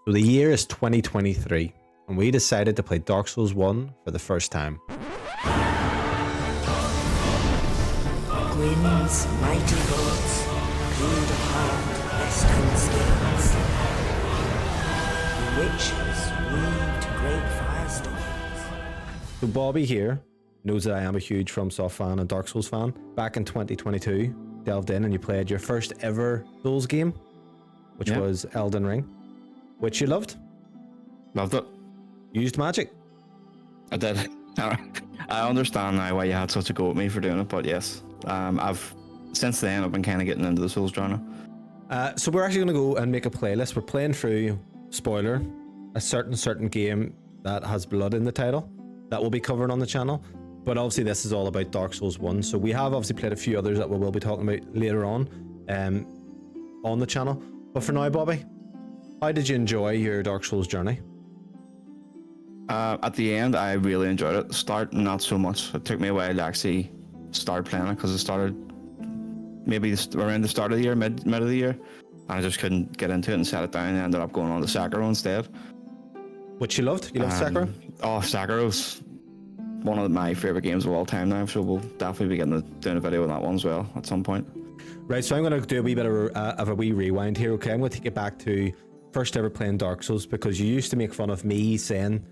So the year is 2023, and we decided to play Dark Souls 1 for the first time. Gwyn's mighty lords gleamed upon western scales. The witches weaved great firestorms. So Bobby here knows that I am a huge FromSoft fan and Dark Souls fan. Back in 2022, delved in and you played your first ever Souls game, which was Elden Ring, which you loved. Loved it. Used magic. I did. I understand now why you had such a go at me for doing it, but yes, since then I've been kind of getting into the Souls genre. So we're actually going to go and make a playlist. We're playing through, spoiler, a certain game that has blood in the title that we'll be covering on the channel. But obviously this is all about Dark Souls 1. So we have obviously played a few others that we will be talking about later on the channel. But for now, Bobby, how did you enjoy your Dark Souls journey? At the end, I really enjoyed it. Start, not so much. It took me a while to actually start playing it because it started maybe around the start of the year, mid of the year, and I just couldn't get into it and set it down. And ended up going on to Sekiro instead. Which you loved? You loved Sekiro? Oh, Sekiro's one of my favorite games of all time now, so we'll definitely be doing a video on that one as well at some point. Right, so I'm going to do a wee bit of a wee rewind here, okay? I'm going to take it back to first ever playing Dark Souls, because you used to make fun of me saying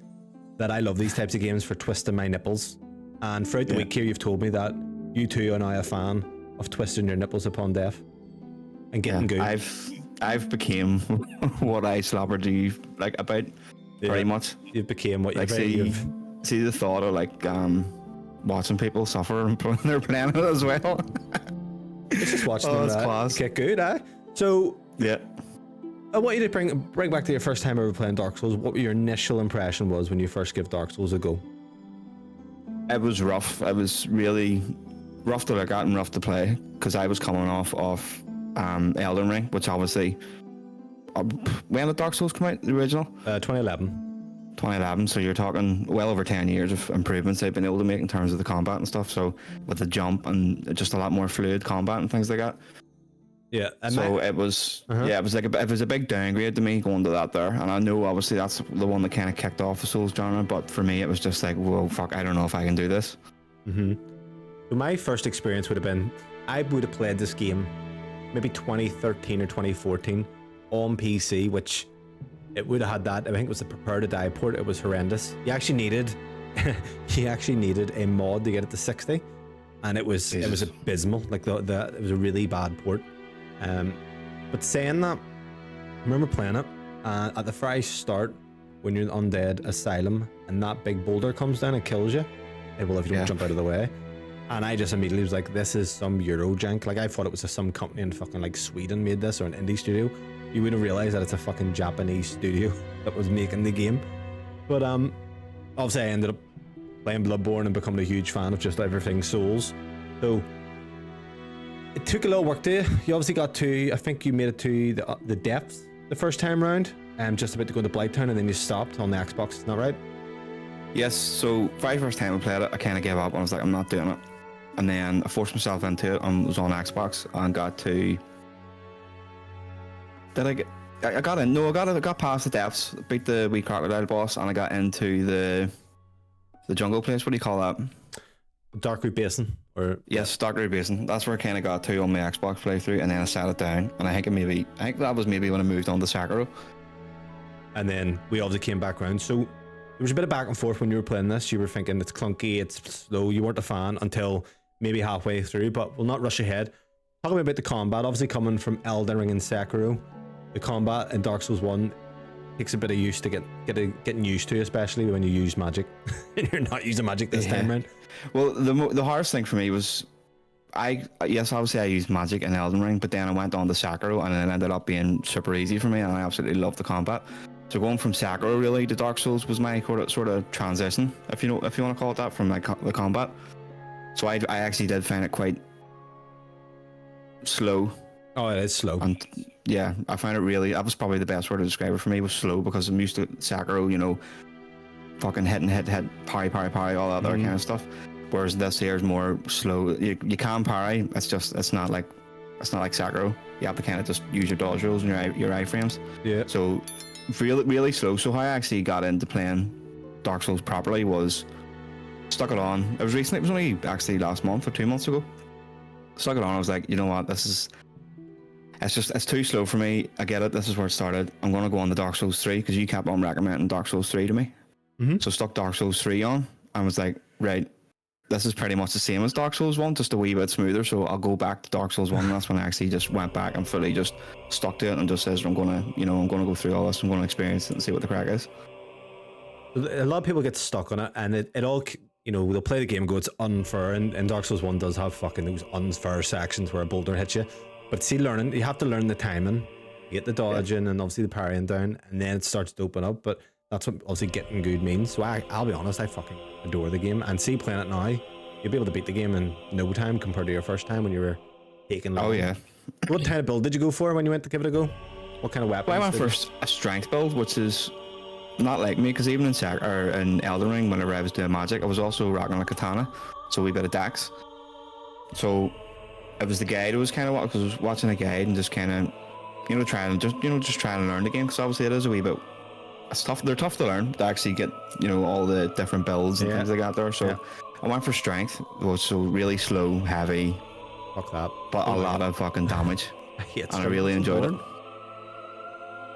that I love these types of games for twisting my nipples. And throughout the week here, you've told me that you too are now a fan of twisting your nipples upon death and getting good. I've became what I slobbered you like about pretty much. You've became what like you've see the thought of like watching people suffer and they're playing it as well. It's just watching them class. Get good, eh? So yeah. I want you to bring back to your first time ever playing Dark Souls. What your initial impression was when you first gave Dark Souls a go? It was rough. It was really rough to look at and rough to play because I was coming off Elden Ring, which obviously when did Dark Souls come out, the original? 2011. 2011, so you're talking well over 10 years of improvements they've been able to make in terms of the combat and stuff, so with the jump and just a lot more fluid combat and things like that. Yeah, and so it was it was a big downgrade to me going to that there, and I know obviously that's the one that kind of kicked off the Souls genre, but for me it was just like, whoa, fuck, I don't know if I can do this. So my first experience would have been, I would have played this game maybe 2013 or 2014 on PC, which it would have had that, I think it was the Prepare to Die port. It was horrendous. You actually needed a mod to get it to 60, and it was abysmal. Like it was a really bad port. But saying that, I remember playing it at the very start when you're in Undead Asylum and that big boulder comes down and kills you. Well, if you don't jump out of the way. And I just immediately was like, this is some Euro jank. Like I thought it was some company in fucking like Sweden made this, or an indie studio. You wouldn't realize that it's a fucking Japanese studio that was making the game. But obviously I ended up playing Bloodborne and becoming a huge fan of just everything Souls. So it took a little work to you. You obviously got to, I think you made it to the depths the first time round, just about to go to Blighttown, and then you stopped on the Xbox, isn't that right? Yes, so very first time I played it, I kind of gave up and I was like, I'm not doing it. And then I forced myself into it and was on Xbox and got to... I got past the depths, beat the wee crocodile boss, and I got into the jungle place. What do you call that? Darkroot Basin, or yes, Darkroot Basin. That's where I kind of got to on my Xbox playthrough, and then I sat it down. And I think that was maybe when I moved on to Sekiro. And then we obviously came back around. So there was a bit of back and forth when you were playing this. You were thinking it's clunky, it's slow. You weren't a fan until maybe halfway through. But we'll not rush ahead. Talking about the combat, obviously coming from Elden Ring and Sekiro. The combat in Dark Souls 1 takes a bit of use to getting used to, especially when you use magic. And you're not using magic this time around. Well, the hardest thing for me was, obviously I used magic in Elden Ring, but then I went on to Sekiro and it ended up being super easy for me, and I absolutely loved the combat. So going from Sekiro really to Dark Souls was my sort of transition, if you want to call it that, from like the combat. So I actually did find it quite slow. Oh, it is slow. And yeah, I found it really, that was probably the best word to describe it for me, was slow, because I'm used to Sekiro, you know, fucking hit, parry, all that other kind of stuff. Whereas this here is more slow. You can parry, it's not like Sekiro. You have to kind of just use your dodge rolls and your iframes. Yeah. So really slow. So how I actually got into playing Dark Souls properly was stuck it on. It was recently. It was only actually last month or 2 months ago. Stuck it on. I was like, you know what? It's too slow for me. I get it. This is where it started. I'm gonna go on to Dark Souls 3 because you kept on recommending Dark Souls 3 to me. So stuck Dark Souls 3 on. I was like, right, this is pretty much the same as Dark Souls 1, just a wee bit smoother. So I'll go back to Dark Souls 1. And that's when I actually just went back and fully just stuck to it and just says I'm gonna go through all this. I'm gonna experience it and see what the crack is. A lot of people get stuck on it, and it all, they'll play the game and go, it's unfair, and Dark Souls 1 does have fucking those unfair sections where a boulder hits you. But see, you have to learn the timing, you get the dodging and obviously the parrying down, and then it starts to open up. But that's what obviously getting good means. So I'll be honest, I fucking adore the game. And see, playing it now, you'll be able to beat the game in no time compared to your first time when you were taking long. Oh yeah. What kind of build did you go for when you went to give it a go? What kind of weapons? Well, I went for a strength build, which is not like me, because even in Elden Ring, whenever I was doing magic, I was also rocking a katana, so a wee bit of dex. So it was the guide. It was kind of what, because I was watching a guide and just kind of trying to learn the game, because obviously it is a wee bit. It's tough. They're tough to learn to actually get all the different builds and things like that there. So I went for strength, which so really slow, heavy. Fuck that. But a lot of fucking damage. I hate and I really enjoyed it.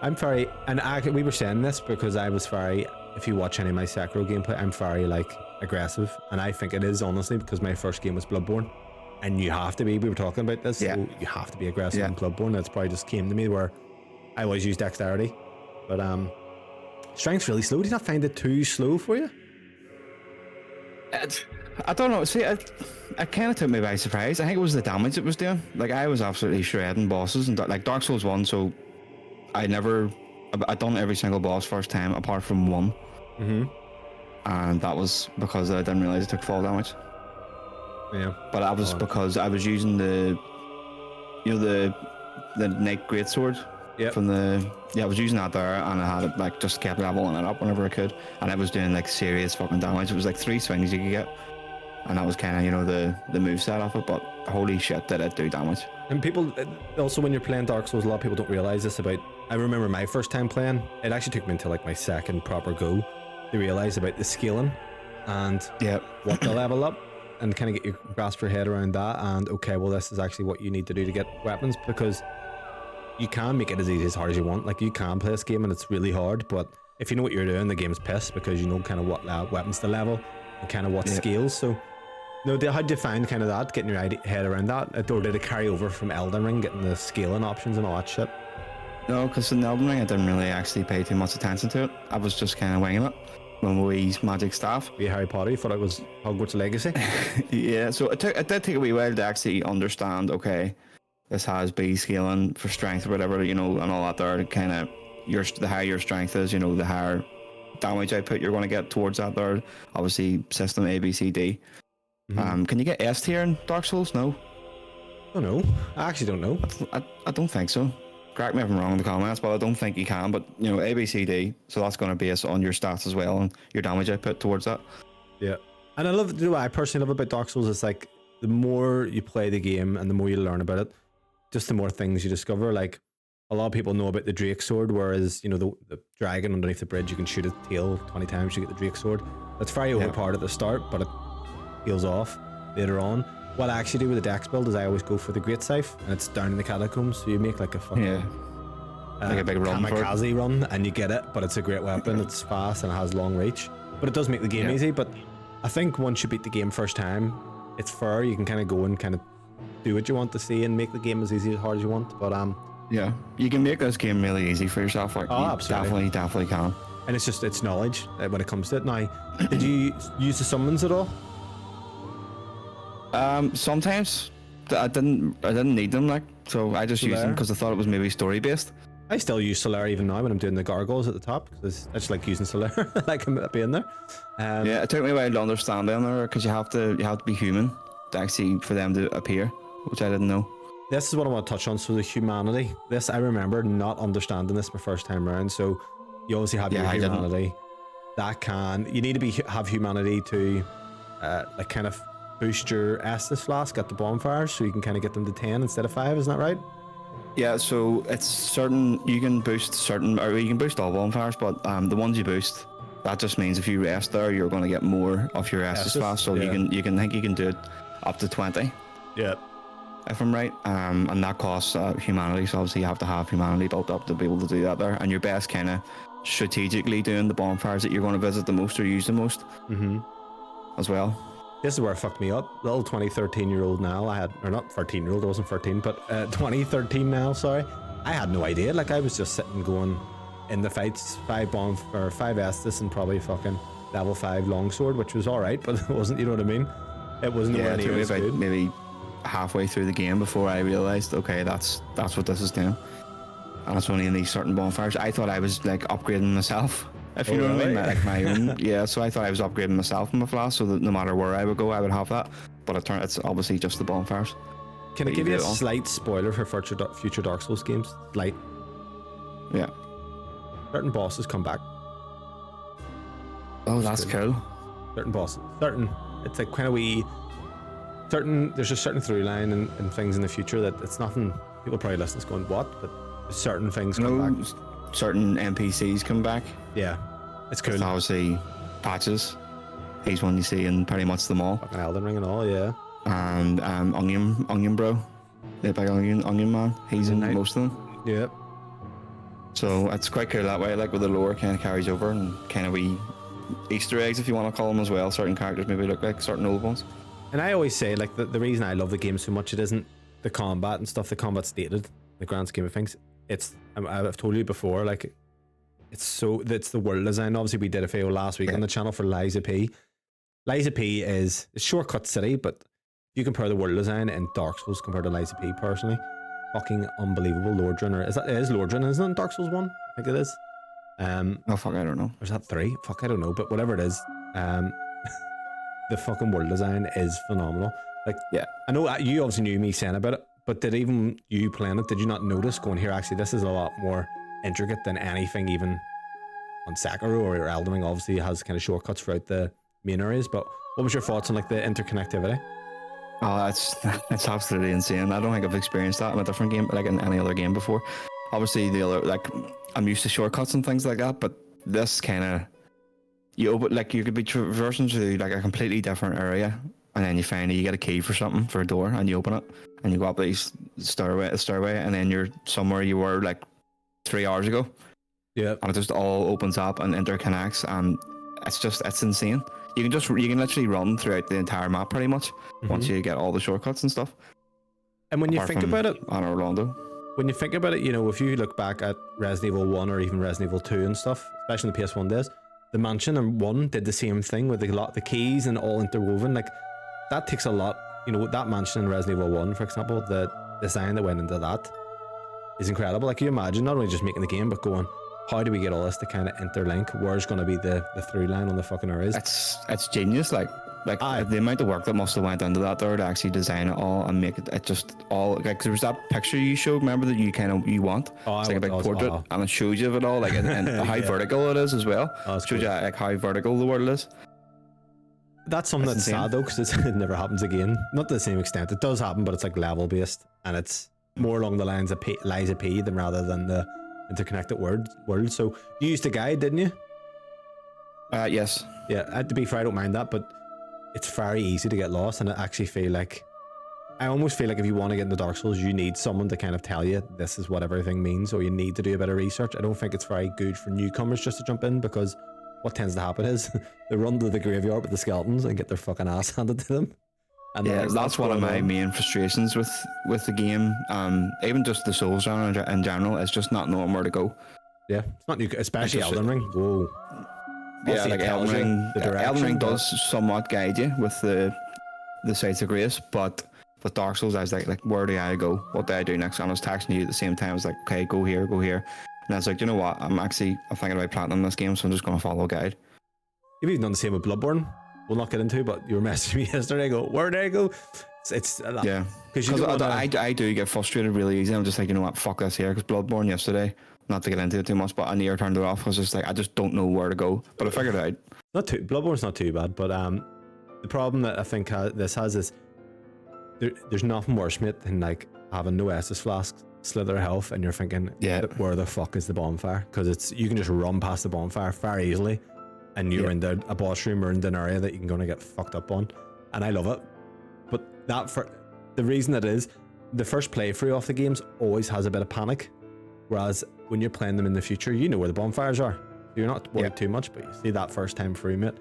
I'm very, and we were saying this because I was very, if you watch any of my Sekiro gameplay, I'm very aggressive, and I think it is honestly because my first game was Bloodborne, and you have to be, we were talking about this, so you have to be aggressive in Bloodborne. That's probably just came to me where I always use dexterity, but strength's really slow. Did you not find it too slow for you? I don't know. See, it kind of took me by surprise. I think it was the damage it was doing. Like, I was absolutely shredding bosses, and like Dark Souls 1, so I'd done every single boss first time apart from one. And that was because I didn't realize it took fall damage. Yeah. But that was because I was using the Knight Greatsword. Yeah. I was using that there, and I had it just kept leveling it up whenever I could, and I was doing serious fucking damage. It was 3 swings you could get, and that was kind of the moveset of it. But holy shit, did it do damage! And people also, when you're playing Dark Souls, a lot of people don't realize this about. I remember my first time playing. It actually took me until my second proper go to realize about the scaling and what to level up, and kind of get your grasp your head around that. And okay, well, this is actually what you need to do to get weapons, because you can make it as easy as hard as you want. Like, you can play this game and it's really hard, but if you know what you're doing, the game's piss, because you know kind of what weapons to level and kind of what skills. So, how'd you find kind of that, getting your head around that? Or did it carry over from Elden Ring, getting the scaling options and all that shit? No, because in Elden Ring I didn't really actually pay too much attention to it. I was just kind of winging it when we used magic staff. Be Harry Potter, you thought it was Hogwarts Legacy? Yeah, so it did take a wee while to actually understand, okay, this has B scaling for strength or whatever, and all that there. Kind of the higher your strength is, the higher damage output you're going to get towards that there. Obviously, system A, B, C, D. Can you get S tier in Dark Souls? No. I don't know. I actually don't know. I don't think so. Correct me if I'm wrong in the comments, but I don't think you can. But A, B, C, D. So that's going to base on your stats as well and your damage output towards that. Yeah. And I love, what I personally love about Dark Souls is the more you play the game and the more you learn about it, just the more things you discover. Like, a lot of people know about the Drake sword, whereas the dragon underneath the bridge, you can shoot its tail 20 times, you get the Drake sword. That's very overpowered at the start, but it peels off later on. What I actually do with the dex build is I always go for the great scythe, and it's down in the catacombs, so you make a fucking like a big run kamikaze run, and you get it. But it's a great weapon. It's fast and it has long reach, but it does make the game easy. But I think once you beat the game first time, it's fair. You can kind of go and kind of do what you want to see and make the game as easy as hard as you want. But you can make this game really easy for yourself. Absolutely. Definitely can. And it's knowledge when it comes to it. Now, did you use the summons at all? Sometimes I didn't need them, so I just used them because I thought it was maybe story based. I still use Solaire even now when I'm doing the gargoyles at the top, because I just like using Solaire, like being there. It took me a while to understand them there, because you have to be human to actually for them to appear, which I didn't know. This is what I want to touch on. So the humanity. This, I remember not understanding this my first time around. So you obviously have your humanity. You need to have humanity to kind of boost your Estus flask at the bonfires, so you can kind of get them to 10 instead of 5. Isn't that right? Yeah, so it's certain you can boost certain, or you can boost all bonfires, but the ones you boost, that just means if you rest there, you're going to get more of your Estus Estus, flask. So yeah. you can think you can do it up to 20, Yeah. if I'm right. And that costs humanity. So obviously you have to have humanity built up to be able to do that there. And you're best kind of strategically doing the bonfires that you're going to visit the most or use the most, as well. This is where it fucked me up. Little 13-year-old Niall, I had, or not 13-year-old, I wasn't 13, but 13 Niall, sorry. I had no idea. Like, I was just sitting going in the fights, 5 Estus and probably fucking level 5 longsword, which was alright, but it wasn't, you know what I mean? It wasn't Yeah, nowhere it took near me as about good. maybe halfway through the game before I realised, okay, that's what this is doing. And it's only in these certain bonfires. I thought I was like upgrading myself, if you Oh, know what I mean, really? like my own. Yeah, so I thought I was upgrading myself in my flask, so that no matter where I would go, I would have that. But it's obviously just the bonfires. Can I that give you a do it on. slight spoiler for future Dark Souls games? Like, Yeah. certain bosses come back. Oh, that's cool. Certain bosses. It's like kind of there's a certain through line and things in the future that it's nothing, people probably listening to going, what? But certain things come No, back. certain NPCs come back. Yeah. It's cool. It's obviously Patches. He's one you see in pretty much them all. Fucking Elden Ring and all, yeah. And Onion Bro, the big Onion Man. He's in Night. most of them. Yeah. So it's quite cool that way, like with the lore kind of carries over and kind of wee Easter eggs, if you want to call them as well. Certain characters maybe look like certain old ones. And I always say, like, the reason I love the game so much, it isn't the combat and stuff. The combat's dated, the grand scheme of things. I've told you before, like, it's the world design. Obviously, we did a video last week on the channel for Liza P. Liza P is a shortcut city, but if you compare the world design in Dark Souls compared to Liza P, personally, fucking unbelievable. Lordran, it is Lordran, isn't it, in Dark Souls 1? I think it is. Oh fuck, I don't know. Or is that 3? Fuck, I don't know, but whatever it is, the fucking world design is phenomenal. Like, Yeah. I know you obviously knew me saying about it, but did even you playing it, did you not notice going here, actually, this is a lot more intricate than anything even on Sekiro or Elden Ring? Obviously, it has kind of shortcuts throughout the main areas, but what was your thoughts on like the interconnectivity? Oh, that's absolutely insane. I don't think I've experienced that in a different game, like in any other game before. Obviously, the other, like, I'm used to shortcuts and things like that, but this kind of, you could be traversing through like a completely different area, and then you get a key for something, for a door, and you open it, and you go up these stairway, and then you're somewhere you were like 3 hours ago. Yeah. And it just all opens up and interconnects, and it's insane. You can literally run throughout the entire map pretty much once you get all the shortcuts and stuff. And when you Apart think from about it, on Orlando. when you think about it, you know, if you look back at Resident Evil 1 or even Resident Evil 2 and stuff, especially in the PS1 days, the mansion and 1 did the same thing with the keys and all interwoven. Like, that takes a lot. You know, that mansion in Resident Evil 1, for example, the design that went into that is incredible. Like, you imagine not only just making the game, but going, how do we get all this to kind of interlink? Where's going to be the through line on the fucking areas? It's genius. Like Aye. the amount of work that must have went into that there to actually design it all and make it just all, like, there was that picture you showed, remember, that you want. Oh, It's like a big I was- portrait, oh. and it shows you of it all, like, and how Yeah. vertical it is as well. Oh, that's Shows cool. you like how vertical the world is. That's something That's that's insane. sad though, because it never happens again. Not to the same extent. It does happen, but it's like level based, and it's more along the lines of Liza P than rather than the interconnected world. So you used a guide, didn't you? Yes. Yeah. To be fair, I don't mind that, but it's very easy to get lost, and I almost feel like if you want to get into Dark Souls, you need someone to kind of tell you this is what everything means, or you need to do a bit of research. I don't think it's very good for newcomers just to jump in, because what tends to happen is they run to the graveyard with the skeletons and get their fucking ass handed to them. And Yeah, then that's one of going my on. main frustrations with the game. Even just the Souls genre in general, is just not knowing where to go. Yeah, it's not new, especially just- Elden Ring. Whoa. Yeah, Obviously, like it tells Elden you Ring. the Elden direction, Ring but- does somewhat guide you with the sites of grace, but with Dark Souls, I was like, where do I go? What do I do next? And I was texting you at the same time. I was like, okay, go here. And I was like, you know what? I'm thinking about platinum this game, so I'm just going to follow a guide. You've even done the same with Bloodborne. We'll not get into, but you were messaging me yesterday. Go, where do I go? It's Yeah, because you because don't wanna- I do get frustrated really easy. I'm just like, you know what? Fuck this here. Because Bloodborne yesterday, not to get into it too much, but I near turned it off. I was just like, I just don't know where to go. But I figured it out. Bloodborne's not too bad, but the problem that I think this has is there's nothing worse, mate, than like having no Estus flasks, slither of health, and you're thinking, Yeah. where the fuck is the bonfire? Because you can just run past the bonfire very easily, and you're in a boss room or in an area that you're gonna get fucked up on, and I love it. But the reason it is, the first playthrough of the games always has a bit of panic, whereas when you're playing them in the future, you know where the bonfires are. So you're not worried too much, but you see that first time through, mate,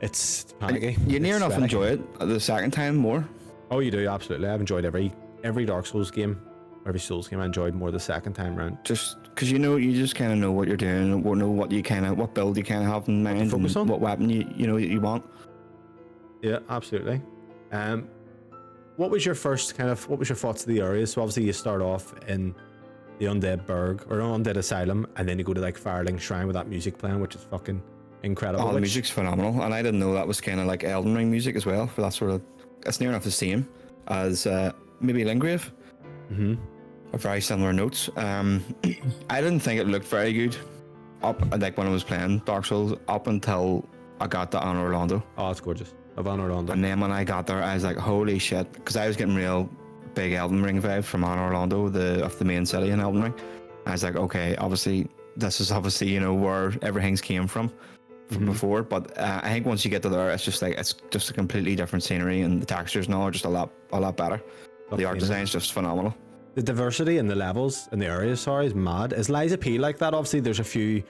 it's panicky. You near enough sweaty. enjoy it the second time more. Oh, you do, absolutely. I've enjoyed every Dark Souls game, every Souls game I enjoyed more the second time round. Just because you just kind of know what you're doing, know what build you kind of have in mind, focus and on. what weapon you want. Yeah, absolutely. What was your thoughts of the area? So obviously you start off in the Undead Burg or Undead Asylum, and then you go to like Firelink Shrine with that music playing, which is fucking incredible. Oh, the music's phenomenal, and I didn't know that was kind of like Elden Ring music as well. For that sort of, it's near enough the same as maybe Lingrave. Mm-hmm. Or very similar notes. I didn't think it looked very good like when I was playing Dark Souls up until I got to Anor Londo. Oh, it's gorgeous. Of Anor Londo. And then when I got there, I was like, holy shit, because I was getting real big Elden Ring vibes from Anor Londo, of the main city in Elden Ring. I was like, okay, this is obviously where everything's came from before, but I think once you get to there, it's just a completely different scenery, and the textures now are just a lot better. The art design's just phenomenal. The diversity in the levels and the areas, is mad. Is Liza P like that? Obviously, there's a few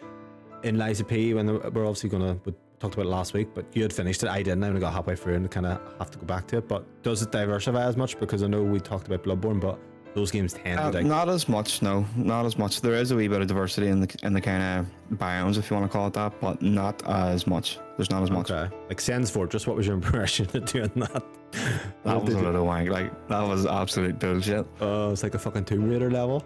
in Liza P when we're obviously we talked about it last week, but you had finished it. I didn't. I only got halfway through and kind of have to go back to it. But does it diversify as much? Because I know we talked about Bloodborne, but those games tend to not as much. No, not as much. There is a wee bit of diversity in the kind of biomes, if you want to call it that, but not as much. There's not as much. Okay. Like Sen's Fortress, what was your impression of doing that? That was a little wank. Like, that was absolute bullshit. Oh, it's like a fucking Tomb Raider level.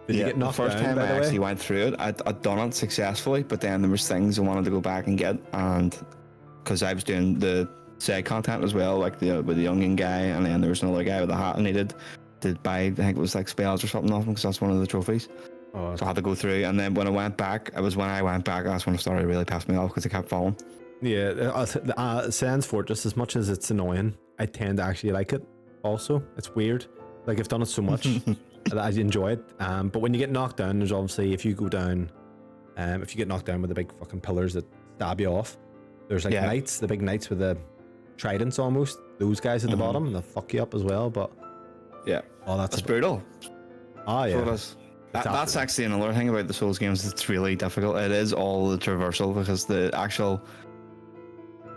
Did you get knocked the first down, time by I the way? actually went through it, I'd done it successfully, but then there was things I wanted to go back and get, and because I was doing the side content as well, like with the youngin guy, and then there was another guy with a hat, and he did buy, I think it was like spells or something off him, because that's one of the trophies. Oh, so I had to go through, and then when I went back, that's when it started really pissing me off, because I kept falling. Yeah, Sen's Fortress, as much as it's annoying, I tend to actually like it also. It's weird. Like, I've done it so much that I enjoy it. But when you get knocked down, there's obviously, if you go down, if you get knocked down with the big fucking pillars that stab you off, there's like knights, the big knights with the tridents almost, those guys at the bottom, and they'll fuck you up as well. But that's brutal. Oh yeah. So it is. That's actually another thing about the Souls games that's really difficult. It is all the traversal, because the actual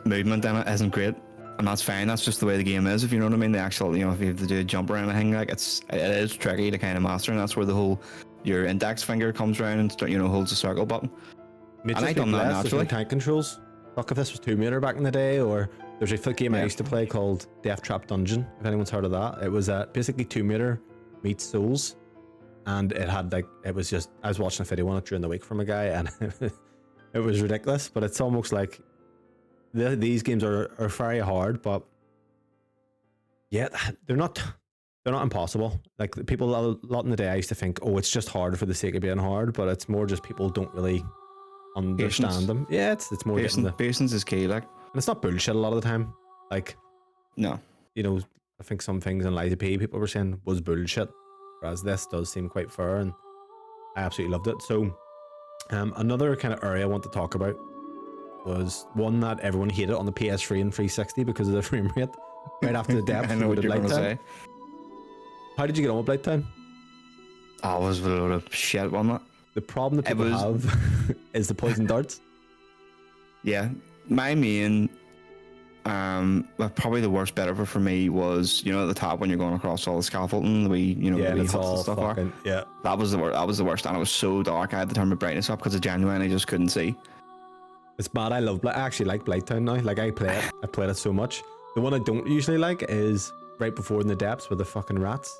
movement in it isn't great, and that's fine. That's just the way the game is, if you know what I mean. The actual, if you have to do a jump or anything, like it is tricky to kind of master, and that's where the whole your index finger comes around and holds the circle button. And I done that naturally. Tank controls. Fuck, if this was Tomb Raider back in the day, or there's a game I used to play called Death Trap Dungeon. If anyone's heard of that, it was basically Tomb Raider meets Souls. And I was watching a video on it during the week from a guy, and it was ridiculous. But it's almost like these games are very hard, but yeah, they're not impossible. Like, people a lot in the day, I used to think, oh, it's just hard for the sake of being hard, but it's more just people don't really understand them. Yeah, it's more patience is key, like, and it's not bullshit a lot of the time. Like, no, I think some things in Liza P people were saying was bullshit. Whereas this does seem quite fair, and I absolutely loved it. So another kind of area I want to talk about was one that everyone hated on the PS3 and 360 because of the frame rate. Right after the depth, I know what you're going to say. How did you get on with Blighttown? I was a load of shit, wasn't it? The problem that people have is the poison darts. Yeah, my main, probably the worst bit of it for me was, at the top when you're going across all the scaffolding, the wee huts and stuff are. Yeah, that was the worst, and it was so dark. I had to turn my brightness up because I genuinely just couldn't see. It's bad. I actually like Blighttown now. Like, I play it. I played it so much. The one I don't usually like is right before in the depths with the fucking rats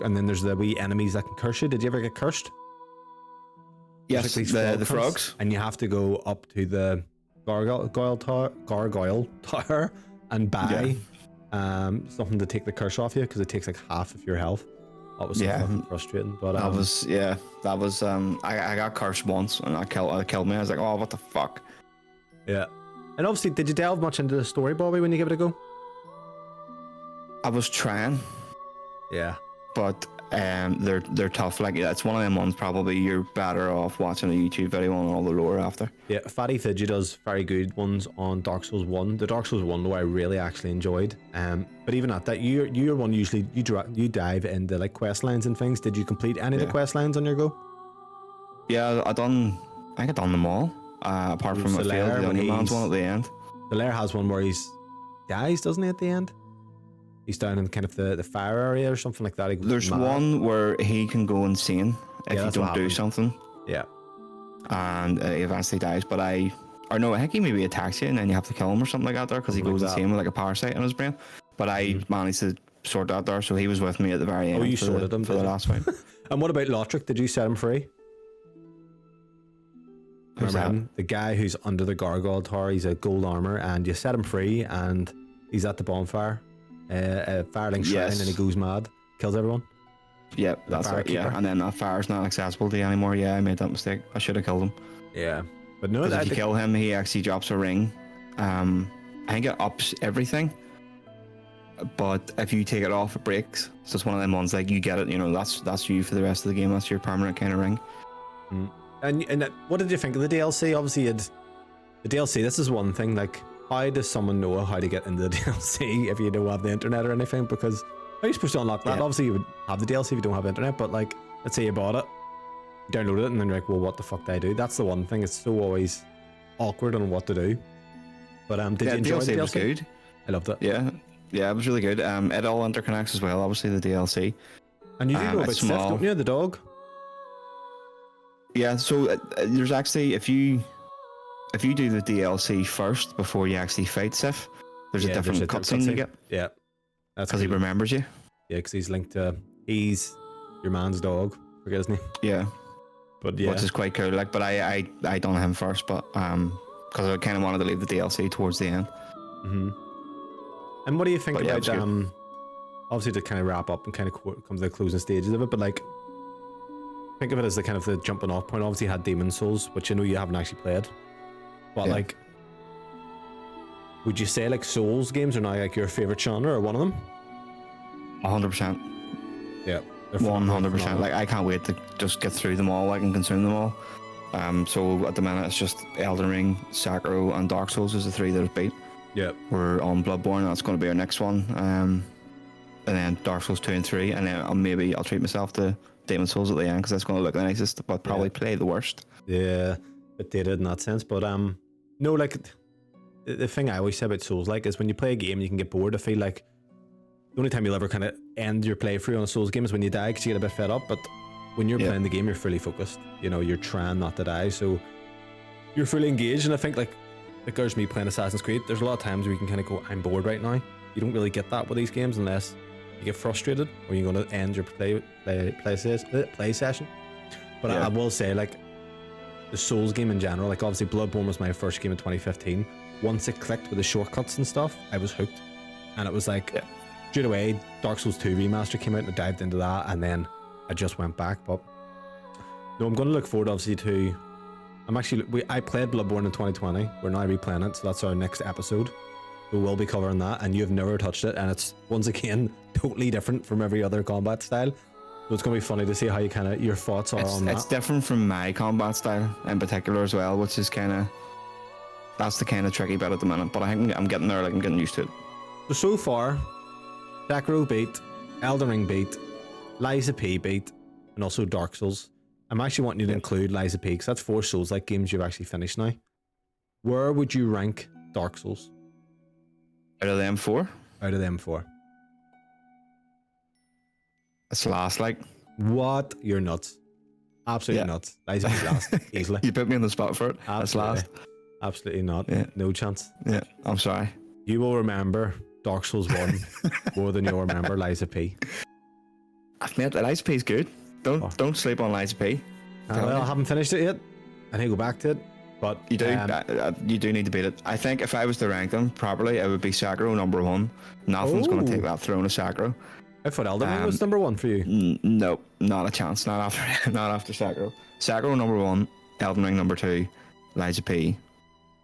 and then there's the wee enemies that can curse you. Did you ever get cursed? Yes, the frogs. And you have to go up to the gargoyle tower and buy something to take the curse off you, because it takes like half of your health. That was so fucking frustrating. But that was I got cursed once, and it killed me. I was like, oh, what the fuck. Yeah. And obviously, did you delve much into the story, Bobby, when you give it a go? I was trying. Yeah. But they're tough. Like it's one of them ones probably you're better off watching a YouTube video on all the lore after. Yeah, Fatty Fidgy does very good ones on Dark Souls 1. The Dark Souls 1 though I really actually enjoyed. But even at that, you're one usually you dive into like quest lines and things. Did you complete any of the quest lines on your go? Yeah, I think I done them all. Apart from a failed the only man's one at the end. Solaire has one where he's dies, doesn't he, at the end? He's down in kind of the fire area or something like that. There's one where he can go insane if you don't do something. Yeah. And he eventually dies. But I think he maybe attacks you and then you have to kill him or something like that there because he goes insane with like a parasite in his brain. But I managed to sort that there, so he was with me at the very end. Oh, you sorted him for the last fight. And what about Lothric? Did you set him free? Remember the guy who's under the gargoyle tower? He's a gold armor, and you set him free, and he's at the bonfire, Firelink Shrine, and he goes mad, kills everyone. Yep, that's right. Yeah, and then that fire's not accessible to you anymore. Yeah, I made that mistake. I should have killed him. Yeah, but no, if you kill him, he actually drops a ring. I think it ups everything, but if you take it off, it breaks. So it's one of them ones like you get it. You know, that's you for the rest of the game. That's your permanent kind of ring. And what did you think of the DLC? Obviously, the DLC. This is one thing. Like, how does someone know how to get into the DLC if you don't have the internet or anything? Because how are you supposed to unlock that? Obviously, you would have the DLC if you don't have internet. But like, let's say you bought it, downloaded it, and then you're like, well, what the fuck do I do? That's the one thing. It's so always awkward on what to do. But did you enjoy the DLC? Was good. I loved it. Yeah, it was really good. It all interconnects as well. Obviously, the DLC. And you do know about Sif, don't you? The dog. Yeah, so there's actually if you do the DLC first before you actually fight Sif, there's a different cutscene you get. Yeah, that's because he remembers you. Yeah, because he's linked to he's your man's dog. Forget his name. Yeah, but yeah, which is quite cool. Like, but I done him first, but because I kind of wanted to leave the DLC towards the end. And what do you think about obviously to kind of wrap up and kind of come to the closing stages of it, but like. Think of it as the kind of the jumping off point. Obviously, you had Demon Souls, which I know you haven't actually played. But like, would you say like Souls games are now like your favorite genre or one of them? 100%. Yeah, 100%. Like, I can't wait to just get through them all. I can consume them all. So at the minute, it's just Elden Ring, Sekiro, and Dark Souls is the three that have beat. Yeah, we're on Bloodborne. That's going to be our next one. And then Dark Souls 2 and 3, and then maybe I'll treat myself to Demon Souls at the end because that's going to look the nicest, but probably play the worst. Yeah, bit dated in that sense. But no, like the thing I always say about Souls like is when you play a game, you can get bored. I feel like the only time you'll ever kind of end your playthrough on a Souls game is when you die because you get a bit fed up. But when you're playing the game, you're fully focused. You know, you're trying not to die, so you're fully engaged. And I think like there's me playing Assassin's Creed. There's a lot of times where you can kind of go, I'm bored right now. You don't really get that with these games unless you get frustrated or you're going to end your play session. But I will say, like, the Souls game in general, like obviously Bloodborne was my first game in 2015. Once it clicked with the shortcuts and stuff, I was hooked. And it was like straight away Dark Souls 2 remaster came out and I dived into that, and then I just went back. But no, I'm going to look forward obviously to I played Bloodborne in 2020. We're now replaying it, so that's our next episode. We will be covering that, and you've never touched it, and it's once again totally different from every other combat style. So it's going to be funny to see how you kind of your thoughts are on that. It's different from my combat style in particular as well, which is that's the kind of tricky bit at the minute. But I think I'm getting there. Like, I'm getting used to it. So far, Sekiro beat, Elden Ring beat, Lies of P beat, and also Dark Souls. I'm actually wanting you to include Lies of P because that's 4 Souls like games you've actually finished now. Where would you rank Dark Souls? Out of them 4? Out of them 4. It's last, like. What? You're nuts. Absolutely nuts. Lies of P last, easily. You put me on the spot for it. That's last. Absolutely not. Yeah. No chance. Yeah, I'm sorry. You will remember Dark Souls 1 more than you'll remember Lies of P. Mate, Lies of P is good. Don't sleep on Lies of P. Well, I haven't finished it yet. I need to go back to it. But you do. You do need to beat it. I think if I was to rank them properly, it would be Sekiro number 1. Nothing's going to take that throne of Sekiro. I thought Elden Ring was number 1 for you. No, not a chance. Not after Sekiro. Sekiro number 1, Elden Ring number 2, Lies of P,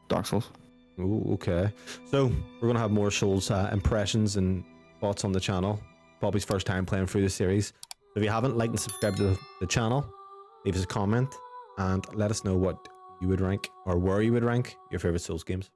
Dark Souls. Oh, okay. So we're gonna have more Souls impressions and thoughts on the channel. Bobby's first time playing through the series. If you haven't, like and subscribe to the channel, leave us a comment, and let us know what you would rank or where you would rank your favorite Souls games.